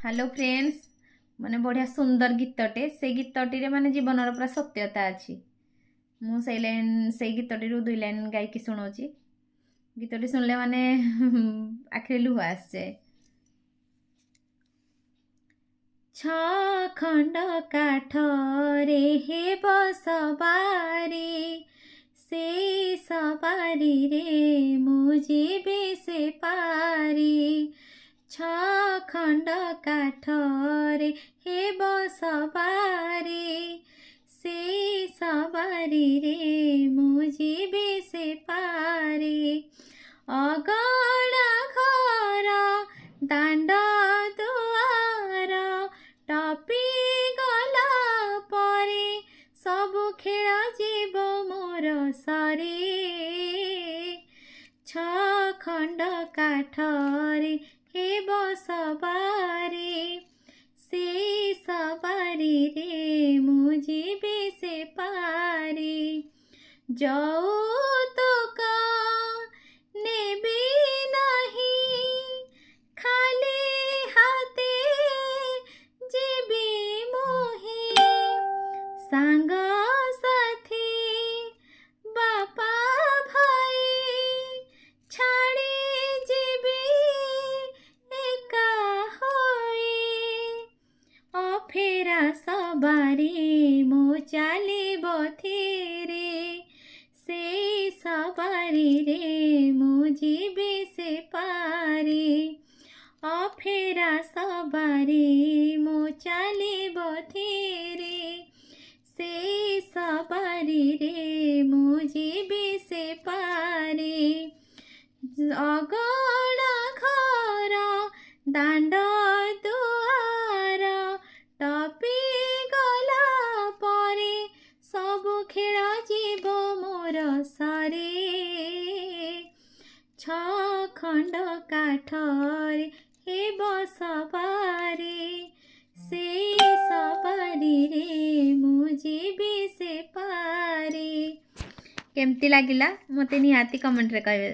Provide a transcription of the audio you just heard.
Hello friends माने बढ़िया सुंदर गीतटे से गीतटी माने जीवनर पूरा सत्यता अच्छी मुझे लाइन से गीतटी दुई लाइन गायकी शुणाऊँगी गीतटी शुणले माने आखिरे लुह आस जाए। खंड काठरे हे बसबारी से सवारी रे मुझे से पारी खंड काठरे हे बसबारी से सवारी रे मुझे से पारी अगणा घर दांड दुआर टपी गला परे सबु खेल जीव मोर सरे खंड काठरे हे बसबारी से सवारी रे मुझे से पारी যৌতুক নেবে নাহি খালি হাতে যাবে মোহি সাঙ্গ সাথী বাপা ভাই ছাড়ি যাবে একা হয়ে অফেরা সবারি মো চালিব ধীরে से सवारी रे मुझे से पारी अफेरा सवारी मो चलिब धीरे से सवारी रे मुझे से पारी अगणा घर दांड दुआर टपी गला परे सबु खेल जीव मोर सरे खंड काठरे हे बसबारी से सवारी रे मुझे से पारी केमती लागिला मते निहाती कमेंट रे कहबे।